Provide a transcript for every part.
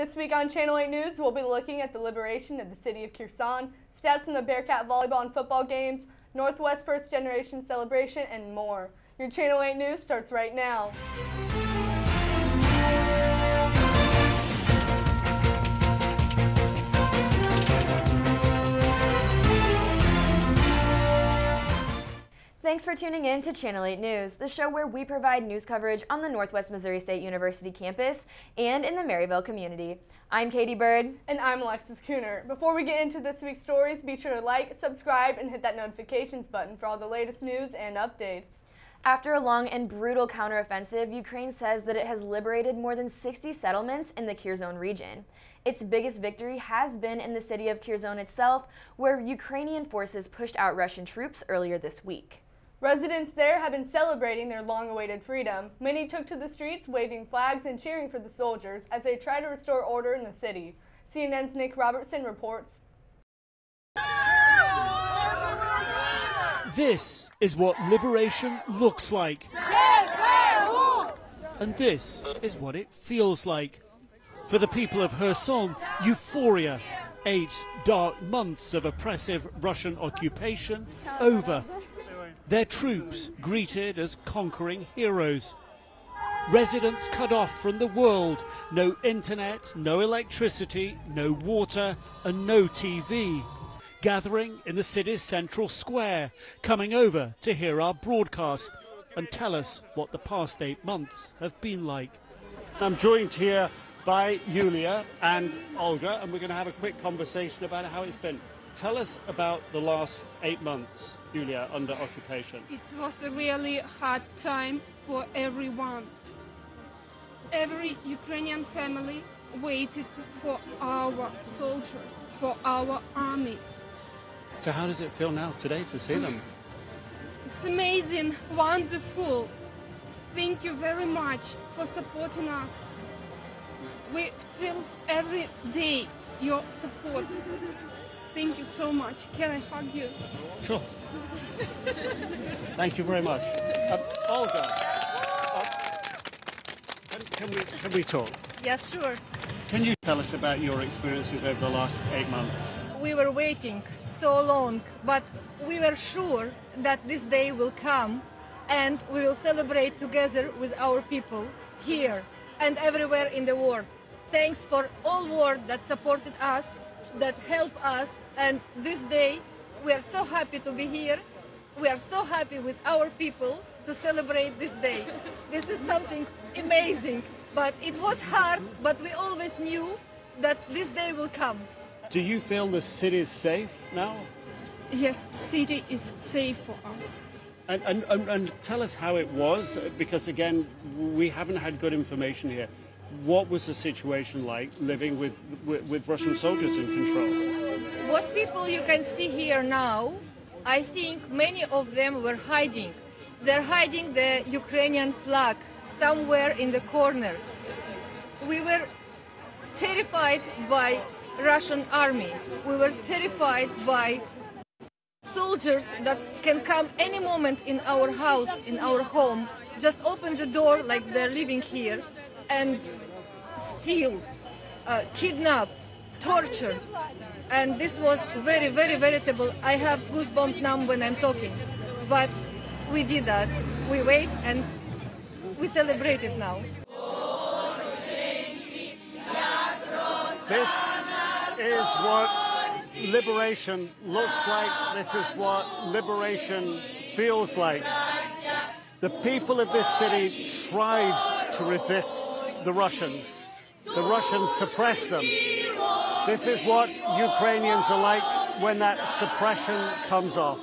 This week on Channel 8 News, we'll be looking at the liberation of the city of Kherson, stats from the Bearcat volleyball and football games, Northwest First Generation celebration, and more. Your Channel 8 News starts right now. Thanks for tuning in to Channel 8 News, the show where we provide news coverage on the Northwest Missouri State University campus and in the Maryville community. I'm Katie Byrd. And I'm Alexis Kuhnert. Before we get into this week's stories, be sure to like, subscribe, and hit that notifications button for all the latest news and updates. After a long and brutal counteroffensive, Ukraine says that it has liberated more than 60 settlements in the Kherson region. Its biggest victory has been in the city of Kherson itself, where Ukrainian forces pushed out Russian troops earlier this week. Residents there have been celebrating their long-awaited freedom. Many took to the streets waving flags and cheering for the soldiers as they try to restore order in the city. CNN's Nic Robertson reports. This is what liberation looks like. And this is what it feels like. For the people of Kherson, euphoria. 8 dark months of oppressive Russian occupation over. Their troops greeted as conquering heroes. Residents cut off from the world. No internet, no electricity, no water, and no TV. Gathering in the city's central square, coming over to hear our broadcast and tell us what the past 8 months have been like. I'm joined here by Yulia and Olga, and we're going to have a quick conversation about how it's been. Tell us about the last 8 months, Yulia, under occupation. It was a really hard time for everyone. Every Ukrainian family waited for our soldiers, for our army. So how does it feel now today to see them? It's amazing, wonderful. Thank you very much for supporting us. We feel every day your support. Thank you so much. Can I hug you? Sure. Thank you very much. Olga, can we talk? Yes, sure. Can you tell us about your experiences over the last 8 months? We were waiting so long, but we were sure that this day will come and we will celebrate together with our people here and everywhere in the world. Thanks for all world that supported us, that helped us, and this day we are so happy to be here. We are so happy with our people to celebrate this day. This is something amazing, but it was hard, but we always knew that this day will come. Do you feel the city is safe now? Yes, city is safe for us. And tell us how it was, because again, we haven't had good information here. What was the situation like living with Russian soldiers in control? What people you can see here now, I think many of them were hiding. They're hiding the Ukrainian flag somewhere in the corner. We were terrified by Russian army. We were terrified by soldiers that can come any moment in our house, in our home, just open the door like they're living here, and steal, kidnap, torture. And this was very, very, very terrible. I have goosebumps now when I'm talking. But we did that. We wait and we celebrate it now. This is what liberation looks like. This is what liberation feels like. The people of this city tried to resist the Russians. The Russians suppressed them. This is what Ukrainians are like when that suppression comes off.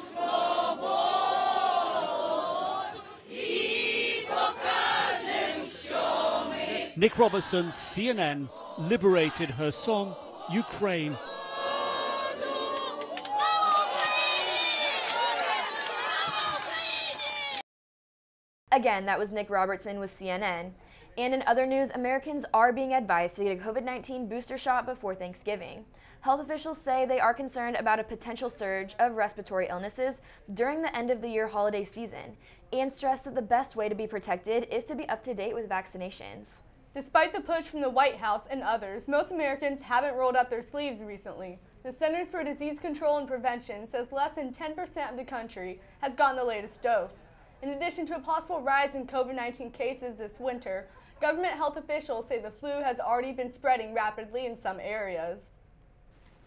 Nic Robertson, CNN, liberated Kherson, Ukraine. Again, that was Nic Robertson with CNN. And in other news, Americans are being advised to get a COVID-19 booster shot before Thanksgiving. Health officials say they are concerned about a potential surge of respiratory illnesses during the end-of-the-year holiday season and stress that the best way to be protected is to be up to date with vaccinations. Despite the push from the White House and others, most Americans haven't rolled up their sleeves recently. The Centers for Disease Control and Prevention says less than 10% of the country has gotten the latest dose. In addition to a possible rise in COVID-19 cases this winter, government health officials say the flu has already been spreading rapidly in some areas.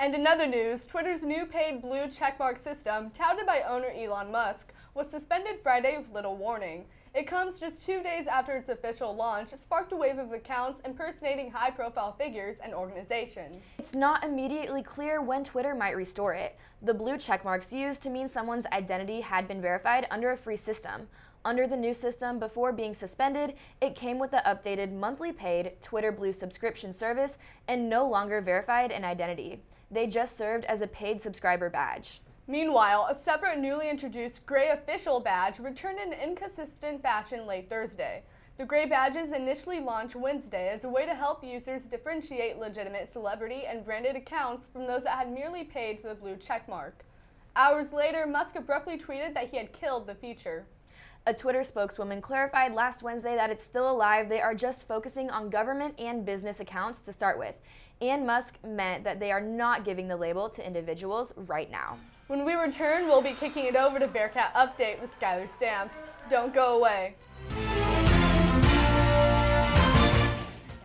And in other news, Twitter's new paid blue checkmark system, touted by owner Elon Musk, was suspended Friday with little warning. It comes just 2 days after its official launch, sparked a wave of accounts impersonating high-profile figures and organizations. It's not immediately clear when Twitter might restore it. The blue checkmarks used to mean someone's identity had been verified under a free system. Under the new system, before being suspended, it came with the updated monthly paid Twitter Blue subscription service and no longer verified an identity. They just served as a paid subscriber badge. Meanwhile, a separate newly introduced gray official badge returned in inconsistent fashion late Thursday. The gray badges initially launched Wednesday as a way to help users differentiate legitimate celebrity and branded accounts from those that had merely paid for the blue checkmark. Hours later, Musk abruptly tweeted that he had killed the feature. A Twitter spokeswoman clarified last Wednesday that it's still alive. They are just focusing on government and business accounts to start with. And Musk meant that they are not giving the label to individuals right now. When we return, we'll be kicking it over to Bearcat Update with Skyler Stamps. Don't go away.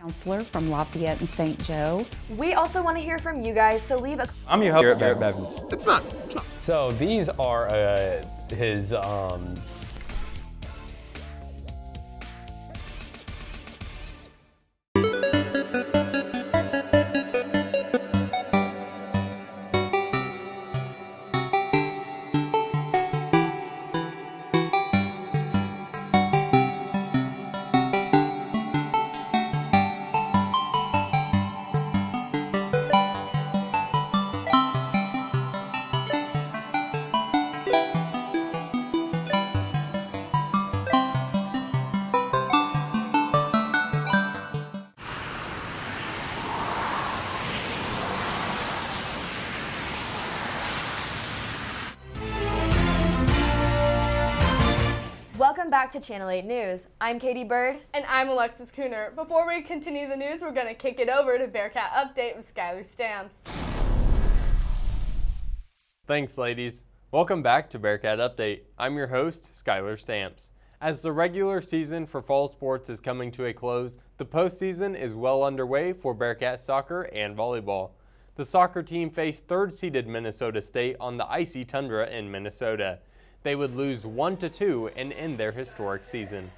Counselor from Lafayette and St. Joe. We also want to hear from you guys, so leave a... I'm your host, Barrett Bevins. It's not. So these are his Welcome back to Channel 8 News. I'm Katie Byrd. And I'm Alexis Kuhnert. Before we continue the news, we're going to kick it over to Bearcat Update with Skyler Stamps. Thanks, ladies. Welcome back to Bearcat Update. I'm your host, Skyler Stamps. As the regular season for fall sports is coming to a close, the postseason is well underway for Bearcat soccer and volleyball. The soccer team faced third-seeded Minnesota State on the icy tundra in Minnesota. They would lose 1-2 and end their historic season.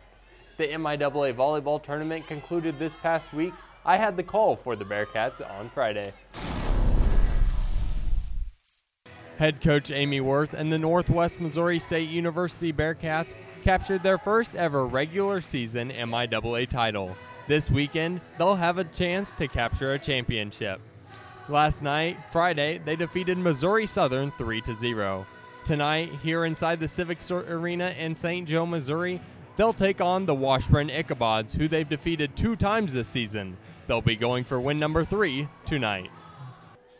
The MIAA volleyball tournament concluded this past week. I had the call for the Bearcats on Friday. Head coach Amy Worth and the Northwest Missouri State University Bearcats captured their first ever regular season MIAA title. This weekend, they'll have a chance to capture a championship. Last night, Friday, they defeated Missouri Southern 3-0. Tonight, here inside the Civic Arena in St. Joe, Missouri, they'll take on the Washburn Ichabods, who they've defeated 2 times this season. They'll be going for win number 3 tonight.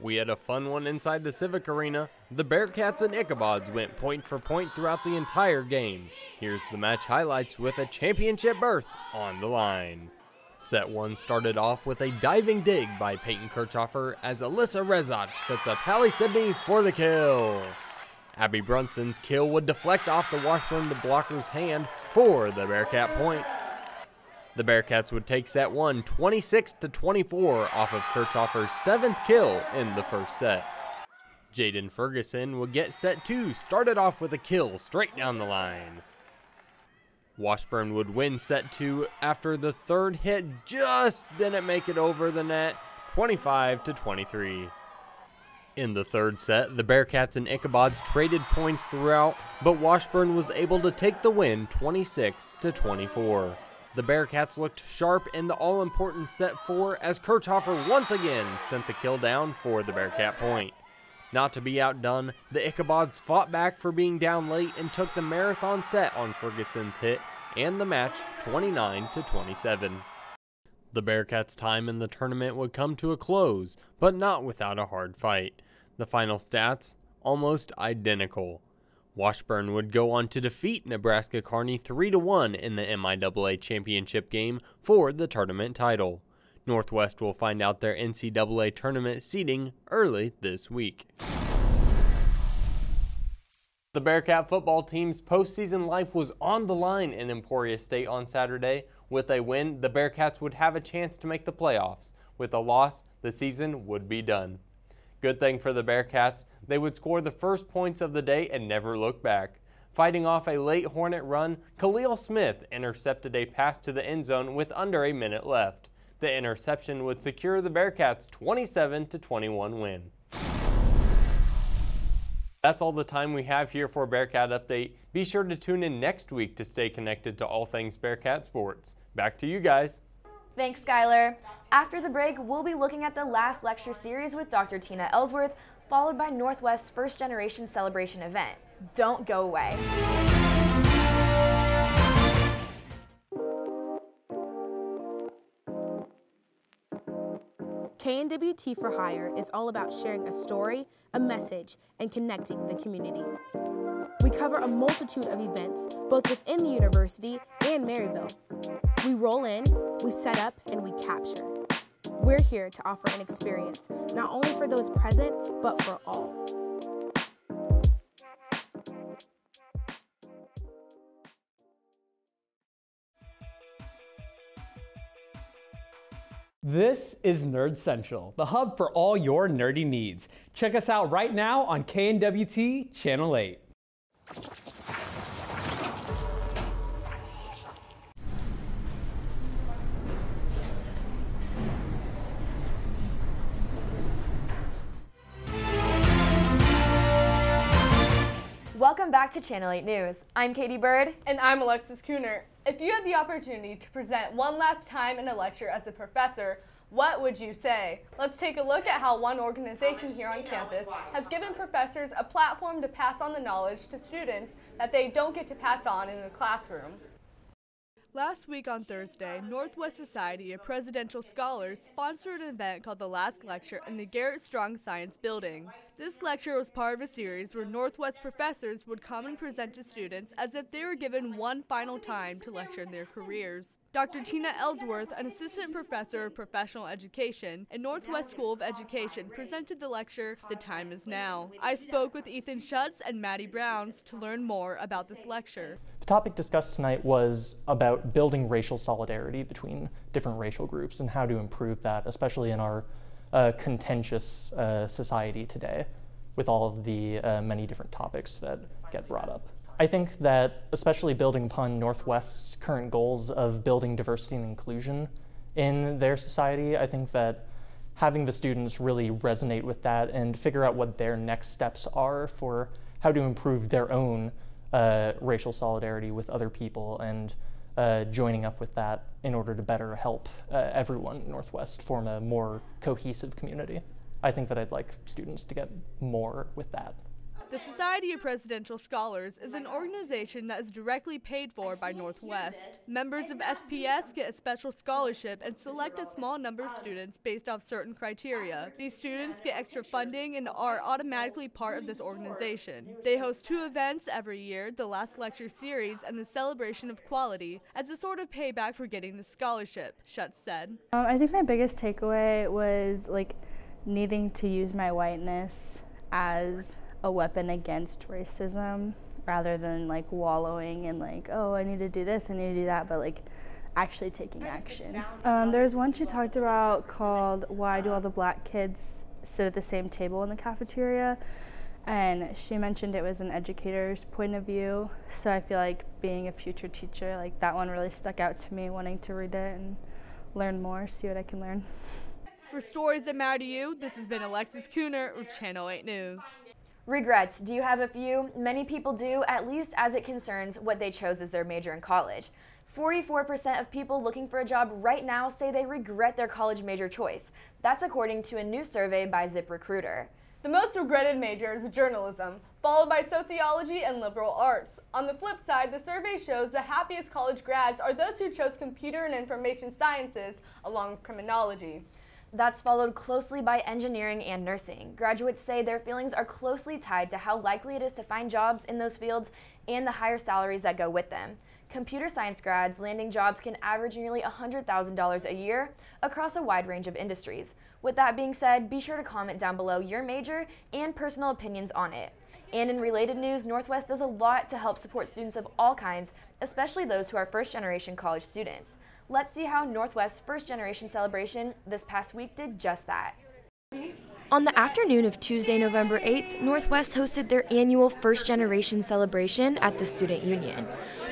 We had a fun one inside the Civic Arena. The Bearcats and Ichabods went point for point throughout the entire game. Here's the match highlights with a championship berth on the line. Set 1 started off with a diving dig by Peyton Kirchhoffer as Alyssa Rezach sets up Hallie Sidney for the kill. Abby Brunson's kill would deflect off the Washburn blocker's hand for the Bearcat point. The Bearcats would take set 1 26-24 off of Kirchhoffer's 7th kill in the first set. Jaden Ferguson would get set 2 started off with a kill straight down the line. Washburn would win set 2 after the third hit just didn't make it over the net, 25-23. In the third set, the Bearcats and Ichabods traded points throughout, but Washburn was able to take the win 26-24. The Bearcats looked sharp in the all-important set 4 as Kirchhoffer once again sent the kill down for the Bearcat point. Not to be outdone, the Ichabods fought back for being down late and took the marathon set on Ferguson's hit and the match 29-27. The Bearcats' time in the tournament would come to a close, but not without a hard fight. The final stats, almost identical. Washburn would go on to defeat Nebraska Kearney 3-1 in the MIAA championship game for the tournament title. Northwest will find out their NCAA tournament seeding early this week. The Bearcat football team's postseason life was on the line in Emporia State on Saturday. With a win, the Bearcats would have a chance to make the playoffs. With a loss, the season would be done. Good thing for the Bearcats, they would score the first points of the day and never look back. Fighting off a late Hornet run, Khalil Smith intercepted a pass to the end zone with under a minute left. The interception would secure the Bearcats' 27-21 win. That's all the time we have here for Bearcat Update. Be sure to tune in next week to stay connected to all things Bearcat sports. Back to you guys. Thanks, Skyler. After the break, we'll be looking at the last lecture series with Dr. Tina Ellsworth, followed by Northwest's First Generation Celebration event. Don't go away. KNWT for Hire is all about sharing a story, a message, and connecting the community. We cover a multitude of events, both within the university and Maryville. We roll in, we set up, and we capture. We're here to offer an experience, not only for those present, but for all. This is Nerd Central, the hub for all your nerdy needs. Check us out right now on KNWT Channel 8. Welcome back to Channel 8 News. I'm Katie Byrd. And I'm Alexis Kuhnert. If you had the opportunity to present one last time in a lecture as a professor, what would you say? Let's take a look at how one organization here on campus has given professors a platform to pass on the knowledge to students that they don't get to pass on in the classroom. Last week on Thursday, Northwest Society of Presidential Scholars sponsored an event called The Last Lecture in the Garrett Strong Science Building. This lecture was part of a series where Northwest professors would come and present to students as if they were given one final time to lecture in their careers. Dr. Tina Ellsworth, an assistant professor of professional education at Northwest School of Education, presented the lecture, The Time Is Now. I spoke with Ethan Schutz and Maddie Browns to learn more about this lecture. The topic discussed tonight was about building racial solidarity between different racial groups and how to improve that, especially in our contentious society today with all of the many different topics that get brought up. I think that especially building upon Northwest's current goals of building diversity and inclusion in their society, I think that having the students really resonate with that and figure out what their next steps are for how to improve their own racial solidarity with other people and joining up with that in order to better help everyone in Northwest form a more cohesive community. I think that I'd like students to get more with that. The Society of Presidential Scholars is an organization that is directly paid for by Northwest. Members of SPS get a special scholarship and select a small number of students based off certain criteria. These students get extra funding and are automatically part of this organization. They host 2 events every year, the Last Lecture Series and the Celebration of Quality, as a sort of payback for getting the scholarship, Schutz said. I think my biggest takeaway was needing to use my whiteness as a weapon against racism rather than wallowing in oh, I need to do this, I need to do that, but actually taking action. There's one she talked about called Why Do All the Black Kids Sit at the Same Table in the Cafeteria? And she mentioned it was an educator's point of view, so I feel like being a future teacher, that one really stuck out to me, wanting to read it and learn more, see what I can learn. For Stories That Matter to You, this has been Alexis Kuhnert with Channel 8 News. Regrets. Do you have a few? Many people do, at least as it concerns what they chose as their major in college. 44% of people looking for a job right now say they regret their college major choice. That's according to a new survey by ZipRecruiter. The most regretted major is journalism, followed by sociology and liberal arts. On the flip side, the survey shows the happiest college grads are those who chose computer and information sciences along with criminology. That's followed closely by engineering and nursing. Graduates say their feelings are closely tied to how likely it is to find jobs in those fields and the higher salaries that go with them. Computer science grads landing jobs can average nearly $100,000 a year across a wide range of industries. With that being said, be sure to comment down below your major and personal opinions on it. And in related news, Northwest does a lot to help support students of all kinds, especially those who are first-generation college students. Let's see how Northwest's first-generation celebration this past week did just that. On the afternoon of Tuesday, November 8th, Northwest hosted their annual First Generation celebration at the Student Union.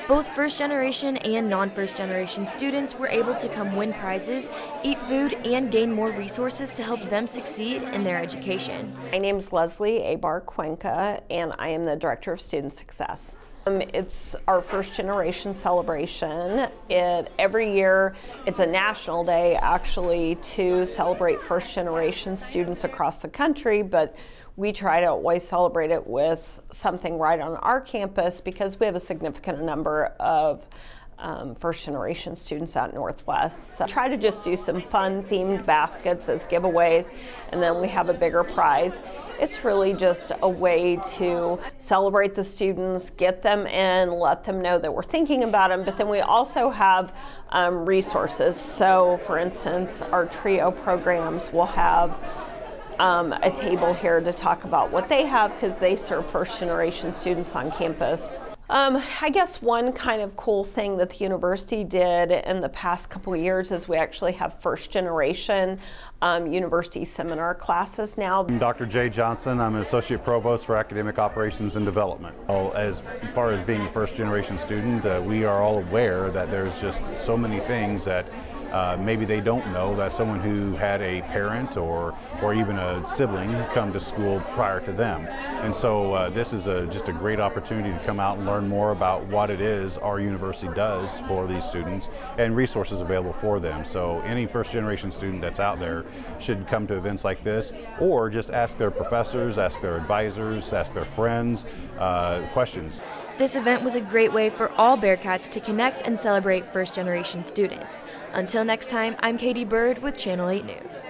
Both first-generation and non-first-generation students were able to come win prizes, eat food, and gain more resources to help them succeed in their education. My name is Leslie Abarr-Cuenca, and I am the Director of Student Success. It's our first generation celebration. Every year, it's a national day actually to celebrate first generation students across the country, but we try to always celebrate it with something right on our campus because we have a significant number of first generation students at Northwest. So try to just do some fun themed baskets as giveaways, and then we have a bigger prize. It's really just a way to celebrate the students, get them in, let them know that we're thinking about them, but then we also have resources. So for instance, our trio programs will have a table here to talk about what they have because they serve first generation students on campus. I guess one kind of cool thing that the university did in the past couple of years is we actually have first generation university seminar classes now. I'm Dr. Jay Johnson. I'm an Associate Provost for Academic Operations and Development. As far as being a first generation student, we are all aware that there's just so many things that maybe they don't know that someone who had a parent or even a sibling come to school prior to them. And so this is just a great opportunity to come out and learn more about what it is our university does for these students and resources available for them. So any first generation student that's out there should come to events like this or just ask their professors, ask their advisors, ask their friends questions. This event was a great way for all Bearcats to connect and celebrate first-generation students. Until next time, I'm Katie Byrd with Channel 8 News.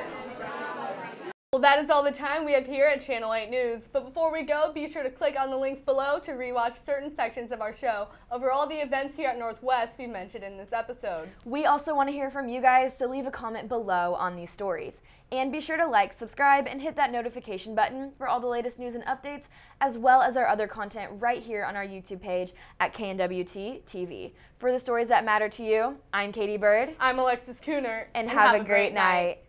Well, that is all the time we have here at Channel 8 News. But before we go, be sure to click on the links below to rewatch certain sections of our show over all the events here at Northwest we mentioned in this episode. We also want to hear from you guys, so leave a comment below on these stories. And be sure to like, subscribe, and hit that notification button for all the latest news and updates, as well as our other content right here on our YouTube page at KNWT TV. For the stories that matter to you, I'm Katie Byrd. I'm Alexis Kuhnert. And have a great night.